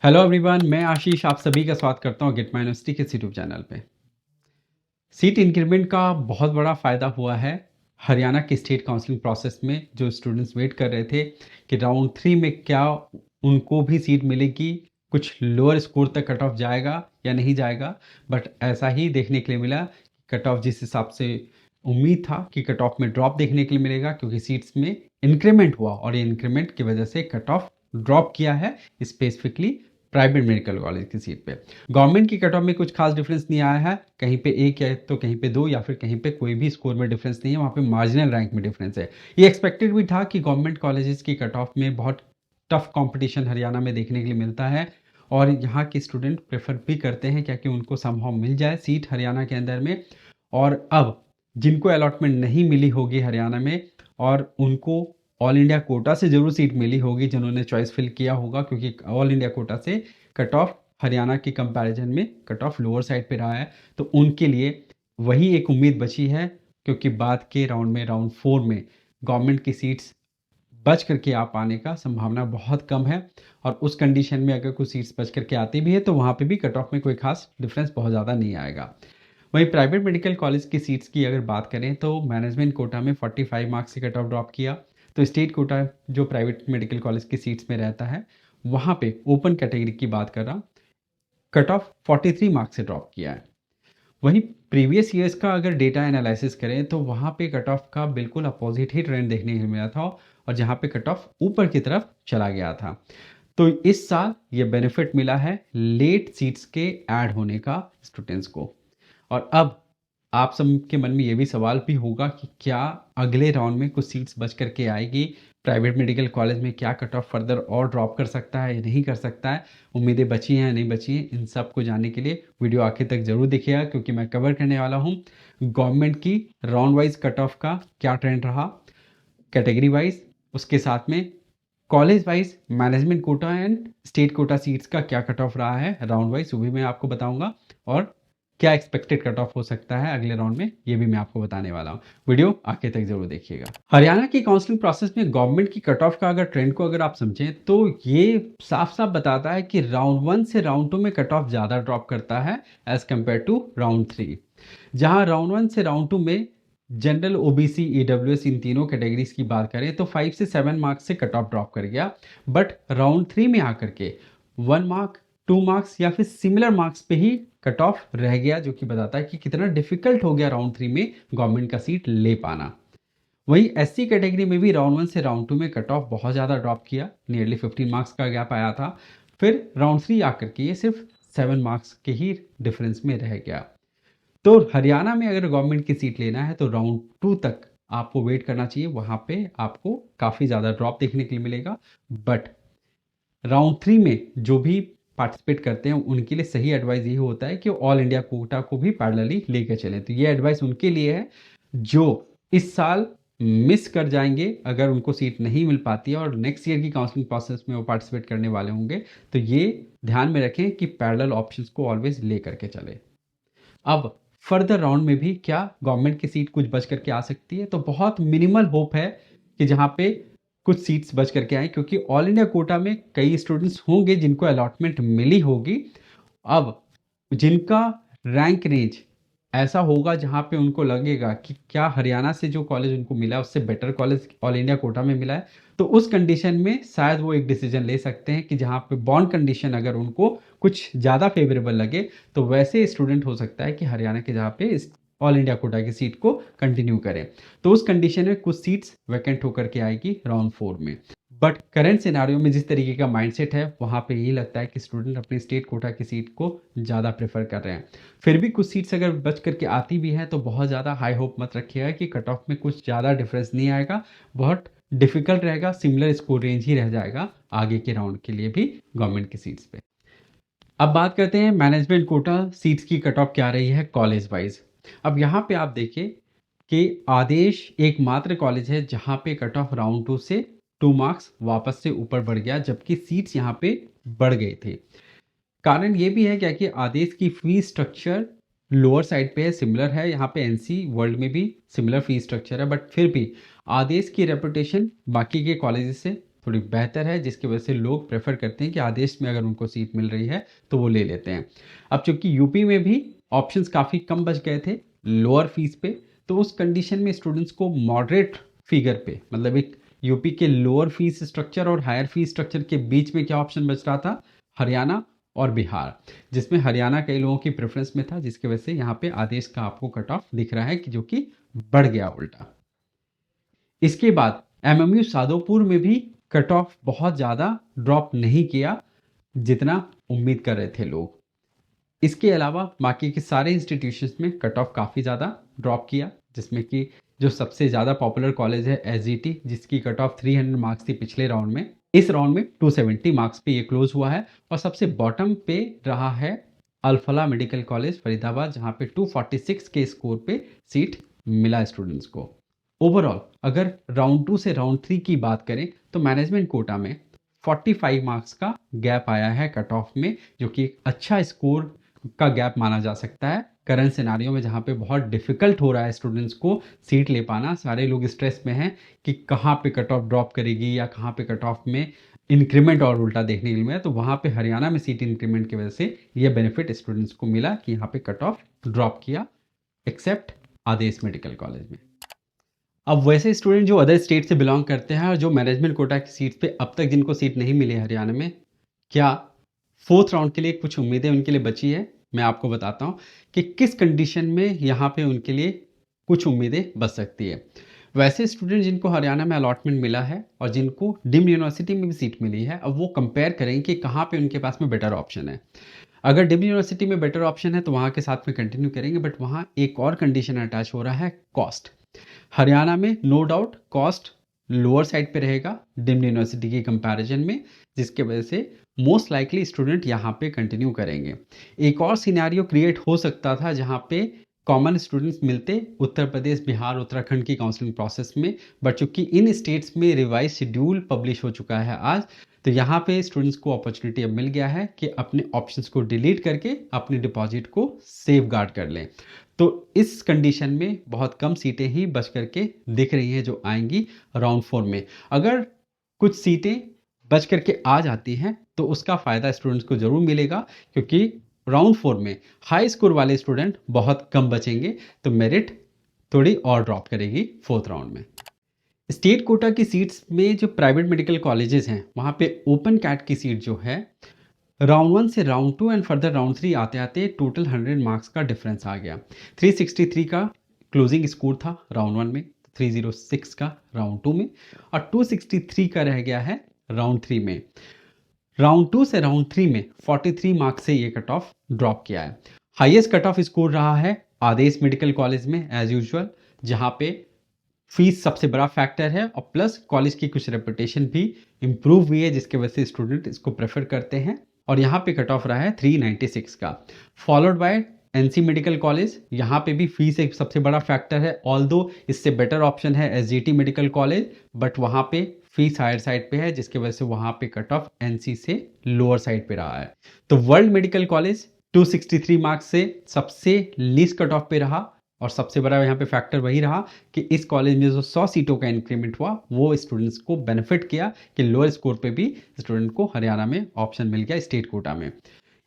Hello everyone, मैं आशीष आप सभी का स्वागत करता हूँ गेट माय यूनिवर्सिटी के यूट्यूब चैनल पे। सीट इंक्रीमेंट का बहुत बड़ा फ़ायदा हुआ है हरियाणा की स्टेट काउंसलिंग प्रोसेस में। जो स्टूडेंट्स वेट कर रहे थे कि राउंड 3 में क्या उनको भी सीट मिलेगी, कुछ लोअर स्कोर तक कट ऑफ जाएगा या नहीं जाएगा, बट ऐसा ही देखने के लिए मिला। कट ऑफ जिस हिसाब से उम्मीद था कि कट ऑफ में ड्रॉप देखने के लिए मिलेगा, क्योंकि सीट्स में इंक्रीमेंट हुआ और ये इंक्रीमेंट की वजह से कट ऑफ ड्रॉप किया है, स्पेसिफिकली प्राइवेट मेडिकल कॉलेज की सीट पे। गवर्नमेंट की कट ऑफ में कुछ खास डिफरेंस नहीं आया है, कहीं पे 1 है तो कहीं पे 2 या फिर कहीं पे कोई भी स्कोर में डिफरेंस नहीं है, वहाँ पे मार्जिनल रैंक में डिफरेंस है। ये एक्सपेक्टेड भी था कि गवर्नमेंट कॉलेजेस की कट ऑफ में बहुत टफ कंपटीशन हरियाणा में देखने के लिए मिलता है और यहाँ के स्टूडेंट प्रेफर भी करते हैं क्या कि उनको समहाउ मिल जाए सीट हरियाणा के अंदर में। और अब जिनको अलॉटमेंट नहीं मिली होगी हरियाणा में और उनको ऑल इंडिया कोटा से ज़रूर सीट मिली होगी, जिन्होंने चॉइस फिल किया होगा, क्योंकि ऑल इंडिया कोटा से कट ऑफ हरियाणा की कंपैरिजन में कट ऑफ लोअर साइड पे रहा है, तो उनके लिए वही एक उम्मीद बची है। क्योंकि बाद के राउंड में राउंड 4 में गवर्नमेंट की सीट्स बच करके आ पाने का संभावना बहुत कम है, और उस कंडीशन में अगर कुछ सीट्स बच करके आती भी है तो वहाँ पे भी कट ऑफ में कोई खास डिफरेंस बहुत ज़्यादा नहीं आएगा। वहीं प्राइवेट मेडिकल कॉलेज की सीट्स की अगर बात करें तो मैनेजमेंट कोटा में 45 मार्क्स से कट ऑफ ड्रॉप किया, तो स्टेट कोटा जो प्राइवेट मेडिकल कॉलेज की सीट्स में रहता है वहाँ पे ओपन कैटेगरी की बात कर रहा, कट ऑफ 43 मार्क्स से ड्रॉप किया है। वहीं प्रीवियस ईयर्स का अगर डेटा एनालिसिस करें तो वहाँ पे कट ऑफ का बिल्कुल अपोजिट ही ट्रेंड देखने को मिला था, और जहाँ पे कट ऑफ ऊपर की तरफ चला गया था। तो इस साल ये बेनिफिट मिला है लेट सीट्स के ऐड होने का स्टूडेंट्स को। और अब आप सबके मन में ये भी सवाल भी होगा कि क्या अगले राउंड में कुछ सीट्स बच करके आएगी, प्राइवेट मेडिकल कॉलेज में क्या कट ऑफ फर्दर और ड्रॉप कर सकता है या नहीं कर सकता है, उम्मीदें बची हैं या नहीं बची हैं, इन सब को जानने के लिए वीडियो आखिर तक ज़रूर देखिएगा, क्योंकि मैं कवर करने वाला हूँ गवर्नमेंट की राउंड वाइज कट ऑफ का क्या ट्रेंड रहा, कैटेगरी वाइज, उसके साथ में college wise management quota and state quota seats का क्या कट ऑफ रहा है राउंड वाइज, वो भी मैं आपको बताऊंगा, और क्या एक्सपेक्टेड कट ऑफ हो सकता है अगले राउंड में, ये भी मैं आपको बताने वाला हूँ। वीडियो आखिर तक जरूर देखिएगा। हरियाणा की काउंसलिंग प्रोसेस में गवर्नमेंट की कट ऑफ का अगर ट्रेंड को अगर आप समझें तो ये साफ साफ बताता है कि राउंड 1 से राउंड 2 में कट ऑफ ज़्यादा ड्रॉप करता है एज कम्पेयर टू राउंड 3। जहाँ राउंड 1 से राउंड 2 में जनरल, ओबीसी, ईडब्ल्यूएस इन तीनों कैटेगरीज की बात करें तो 5 से 7 मार्क्स से कट ऑफ ड्रॉप कर गया, बट राउंड 3 में आकर के 1 मार्क, 2 मार्क्स या फिर सिमिलर मार्क्स पे ही कट ऑफ रह गया, जो कि बताता है कि कितना डिफिकल्ट हो गया राउंड 3 में गवर्नमेंट का सीट ले पाना। वहीं एससी कैटेगरी में भी राउंड 1 से राउंड 2 में कट ऑफ बहुत ज़्यादा ड्रॉप किया, नियरली 15 मार्क्स का गैप आया था। फिर राउंड 3 आकर के ये सिर्फ 7 मार्क्स के ही डिफरेंस में रह गया। तो हरियाणा में अगर गवर्नमेंट की सीट लेना है तो राउंड 2 तक आपको वेट करना चाहिए, वहाँ पे आपको काफ़ी ज़्यादा ड्रॉप देखने के लिए मिलेगा। बट राउंड 3 में जो भी पार्टिसिपेट करते हैं उनके लिए सही एडवाइस ये होता है कि ऑल इंडिया कोटा को भी पैरेलली लेकर चलें। तो ये एडवाइस उनके लिए है जो इस साल मिस कर जाएंगे अगर उनको सीट नहीं मिल पाती है और नेक्स्ट ईयर की काउंसलिंग प्रोसेस में वो पार्टिसिपेट करने वाले होंगे, तो ये ध्यान में रखें कि पैरेलल ऑप्शंस को ऑलवेज ले करके चले। अब फर्दर राउंड में भी क्या गवर्नमेंट की सीट कुछ बच करके आ सकती है, तो बहुत मिनिमल होप है कि जहाँ पे कुछ सीट्स बच करके आए, क्योंकि ऑल इंडिया कोटा में कई स्टूडेंट्स होंगे जिनको अलॉटमेंट मिली होगी। अब जिनका रैंक रेंज ऐसा होगा जहाँ पे उनको लगेगा कि क्या हरियाणा से जो कॉलेज उनको मिला है उससे better college all India quota में मिला है, तो उस कंडीशन में शायद वो एक डिसीजन ले सकते हैं कि जहाँ पे बॉन्ड कंडीशन अगर उनको कुछ ज़्यादा फेवरेबल लगे, तो वैसे स्टूडेंट हो सकता है कि हरियाणा के जहाँ पे इस ऑल इंडिया कोटा की सीट को कंटिन्यू करें। तो उस कंडीशन में कुछ सीट्स वैकेंट होकर के आएगी राउंड 4 में। बट करंट सिनारियो में जिस तरीके का माइंडसेट है वहाँ पे यही लगता है कि स्टूडेंट अपनी स्टेट कोटा की सीट को ज़्यादा प्रेफर कर रहे हैं। फिर भी कुछ सीट्स अगर बच करके आती भी हैं तो बहुत ज़्यादा हाई होप मत रखिएगा कि कट ऑफ में कुछ ज़्यादा डिफरेंस नहीं आएगा, बहुत डिफिकल्ट रहेगा, सिमिलर स्कोर रेंज ही रह जाएगा आगे के राउंड के लिए भी गवर्नमेंट की सीट्स पे। अब बात करते हैं मैनेजमेंट कोटा सीट्स की कट ऑफ क्या रही है कॉलेज वाइज। अब यहाँ पे आप देखिए कि आदेश एकमात्र कॉलेज है जहाँ पे कट ऑफ राउंड 2 से 2 मार्क्स वापस से ऊपर बढ़ गया, जबकि सीट्स यहाँ पे बढ़ गए थे। कारण ये भी है क्या कि आदेश की फीस स्ट्रक्चर लोअर साइड पे है, सिमिलर है, यहाँ पे एनसी वर्ल्ड में भी सिमिलर फीस स्ट्रक्चर है, बट फिर भी आदेश की रेपुटेशन बाकी के कॉलेजेस से थोड़ी बेहतर है, जिसकी वजह से लोग प्रेफर करते हैं कि आदेश में अगर उनको सीट मिल रही है तो वो ले लेते हैं। अब चूंकि यूपी में भी ऑप्शंस काफ़ी कम बच गए थे लोअर फीस पे, तो उस कंडीशन में स्टूडेंट्स को मॉडरेट फिगर पे, मतलब एक यूपी के लोअर फीस स्ट्रक्चर और हायर फीस स्ट्रक्चर के बीच में क्या ऑप्शन बच रहा था, हरियाणा और बिहार, जिसमें हरियाणा कई लोगों की प्रेफरेंस में था, जिसकी वजह से यहाँ पे आदेश का आपको कट ऑफ दिख रहा है कि जो कि बढ़ गया उल्टा। इसके बाद एमएमयू सादोपुर में भी कट ऑफ बहुत ज़्यादा ड्रॉप नहीं किया जितना उम्मीद कर रहे थे लोग। इसके अलावा बाकी के सारे इंस्टीट्यूशंस में कट ऑफ काफ़ी ज़्यादा ड्रॉप किया, जिसमें कि जो सबसे ज़्यादा पॉपुलर कॉलेज है एसजीटी, जिसकी कट ऑफ 300 मार्क्स थी पिछले राउंड में, इस राउंड में 270 मार्क्स पे ये क्लोज हुआ है। और सबसे बॉटम पे रहा है अल्फला मेडिकल कॉलेज फरीदाबाद, जहाँ पे 246 के स्कोर पे सीट मिला स्टूडेंट्स को। ओवरऑल अगर राउंड 2 से राउंड 3 की बात करें तो मैनेजमेंट कोटा में 45 मार्क्स का गैप आया है कट ऑफ में, जो कि एक अच्छा स्कोर का गैप माना जा सकता है करंट सिनारियो में, जहाँ पे बहुत डिफिकल्ट हो रहा है स्टूडेंट्स को सीट ले पाना। सारे लोग स्ट्रेस में हैं कि कहाँ पे कट ऑफ ड्रॉप करेगी या कहाँ पे कट ऑफ में इंक्रीमेंट और उल्टा देखने के लिए मिला। तो वहाँ पे हरियाणा में सीट इंक्रीमेंट की वजह से ये बेनिफिट स्टूडेंट्स को मिला कि यहाँ पे कट ऑफ ड्रॉप किया, एक्सेप्ट आदेश मेडिकल कॉलेज में। अब वैसे स्टूडेंट जो अदर स्टेट से बिलोंग करते हैं और जो मैनेजमेंट कोटा की सीट पे अब तक जिनको सीट नहीं मिली है हरियाणा में, क्या फोर्थ राउंड के लिए कुछ उम्मीदें उनके लिए बची है, मैं आपको बताता हूँ कि किस कंडीशन में यहाँ पे उनके लिए कुछ उम्मीदें बच सकती है। वैसे स्टूडेंट जिनको हरियाणा में अलॉटमेंट मिला है और जिनको डीम्ड यूनिवर्सिटी में भी सीट मिली है, अब वो कंपेयर करेंगे कि कहाँ पे उनके पास में बेटर ऑप्शन है। अगर डीम्ड यूनिवर्सिटी में बेटर ऑप्शन है तो वहाँ के साथ में कंटिन्यू करेंगे, बट वहाँ एक और कंडीशन अटैच हो रहा है, कॉस्ट। हरियाणा में no doubt cost lower side पे रहेगा डीम्ड यूनिवर्सिटी के कंपैरिजन में, जिसके वजह से मोस्ट लाइकली स्टूडेंट यहाँ पे कंटिन्यू करेंगे। एक और सिनेरियो क्रिएट हो सकता था जहाँ पे कॉमन स्टूडेंट्स मिलते उत्तर प्रदेश, बिहार, उत्तराखंड की काउंसलिंग प्रोसेस में, बट चूंकि इन स्टेट्स में रिवाइज शेड्यूल पब्लिश हो चुका है आज, तो यहाँ पे स्टूडेंट्स को अपॉर्चुनिटी अब मिल गया है कि अपने ऑप्शंस को डिलीट करके अपनी डिपॉजिट को सेफ गार्ड कर लें। तो इस कंडीशन में बहुत कम सीटें ही बच करके दिख रही हैं जो आएंगी राउंड 4 में। अगर कुछ सीटें बच करके आ जाती हैं तो उसका फ़ायदा स्टूडेंट्स को ज़रूर मिलेगा, क्योंकि राउंड 4 में हाई स्कोर वाले स्टूडेंट बहुत कम बचेंगे, तो मेरिट थोड़ी और ड्रॉप करेगी फोर्थ राउंड में। स्टेट कोटा की सीट्स में जो प्राइवेट मेडिकल कॉलेजेस हैं, वहाँ पे ओपन कैट की सीट जो है, राउंड 1 से राउंड 2 एंड फर्दर राउंड 3 आते आते टोटल 100 मार्क्स का डिफरेंस आ गया। 363 का क्लोजिंग स्कोर था राउंड 1 में, 306 का राउंड 2 में, और 263 का रह गया है राउंड 3 में। राउंड 2 से राउंड 3 में 43 मार्क्स से ये कट ऑफ ड्रॉप किया है। हाईएस्ट कट ऑफ स्कोर रहा है आदेश मेडिकल कॉलेज में एज यूजुअल, जहाँ पे फीस सबसे बड़ा फैक्टर है और प्लस कॉलेज की कुछ रेपुटेशन भी इम्प्रूव हुई है, जिसके वजह से स्टूडेंट इसको प्रेफर करते हैं। और यहाँ पे कट ऑफ रहा है 396 का, followed by NC medical college. यहाँ पे भी फीस एक सबसे बड़ा फैक्टर है, ऑल्दो इससे बेटर ऑप्शन है एसजीटी मेडिकल कॉलेज, बट वहाँ पे फीस हायर साइड पे है, जिसकी वजह से वहाँ पे कट ऑफ एनसी से लोअर साइड पे रहा है। तो वर्ल्ड मेडिकल कॉलेज 263 मार्क्स से सबसे लीस्ट कट ऑफ पे रहा, और सबसे बड़ा यहाँ पे फैक्टर वही रहा कि इस कॉलेज में जो 100 सीटों का इंक्रीमेंट हुआ वो स्टूडेंट्स को बेनिफिट किया कि लोअर स्कोर पे भी स्टूडेंट को हरियाणा में ऑप्शन मिल गया स्टेट कोटा में।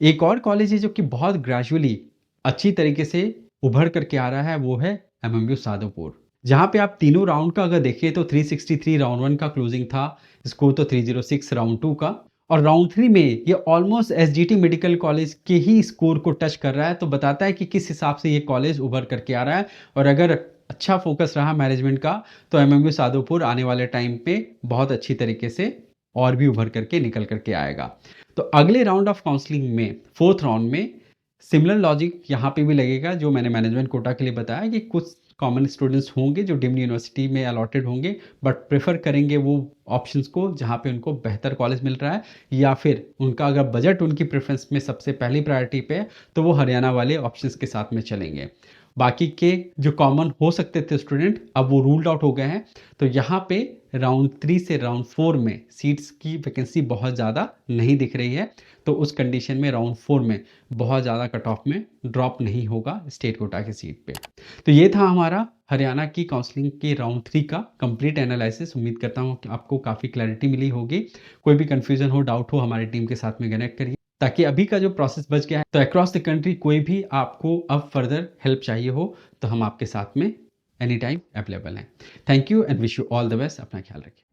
एक और कॉलेज है जो कि बहुत ग्रेजुअली अच्छी तरीके से उभर करके आ रहा है, वो है एमएमयू सादोपुर, जहाँ पे आप तीनों राउंड का अगर देखिए तो 363 राउंड 1 का क्लोजिंग था, स्कोर तो 306 राउंड 2 का, और राउंड 3 में ये ऑलमोस्ट एसजीटी मेडिकल कॉलेज के ही स्कोर को टच कर रहा है। तो बताता है कि किस हिसाब से ये कॉलेज उभर करके आ रहा है, और अगर अच्छा फोकस रहा मैनेजमेंट का तो एमएमयू सादोपुर आने वाले टाइम पे बहुत अच्छी तरीके से और भी उभर करके निकल करके आएगा। तो अगले राउंड ऑफ काउंसलिंग में फोर्थ राउंड में सिमिलर लॉजिक यहाँ पे भी लगेगा जो मैंने मैनेजमेंट कोटा के लिए बताया कि कुछ कॉमन स्टूडेंट्स होंगे जो डीम्ड यूनिवर्सिटी में अलॉटेड होंगे, बट प्रेफर करेंगे वो ऑप्शंस को जहाँ पे उनको बेहतर कॉलेज मिल रहा है, या फिर उनका अगर बजट उनकी प्रेफरेंस में सबसे पहली प्रायोरिटी पे है तो वो हरियाणा वाले ऑप्शंस के साथ में चलेंगे। बाकी के जो कॉमन हो सकते थे स्टूडेंट अब वो रूल्ड आउट हो गए हैं। तो यहाँ पे राउंड 3 से राउंड 4 में सीट्स की वैकेंसी बहुत ज़्यादा नहीं दिख रही है, तो उस कंडीशन में राउंड 4 में बहुत ज़्यादा कट ऑफ में ड्रॉप नहीं होगा स्टेट कोटा की सीट पे। तो ये था हमारा हरियाणा की काउंसलिंग के राउंड 3 का कंप्लीट एनालिसिस। उम्मीद करता हूँ कि आपको काफ़ी क्लैरिटी मिली होगी। कोई भी कन्फ्यूज़न हो, डाउट हो, हमारी टीम के साथ में कनेक्ट करिए, ताकि अभी का जो प्रोसेस बच गया है, तो अक्रॉस द कंट्री कोई भी आपको अब फर्दर हेल्प चाहिए हो, तो हम आपके साथ में एनी टाइम अवेलेबल हैं। Thank you and wish you all the best. अपना ख्याल रखिए।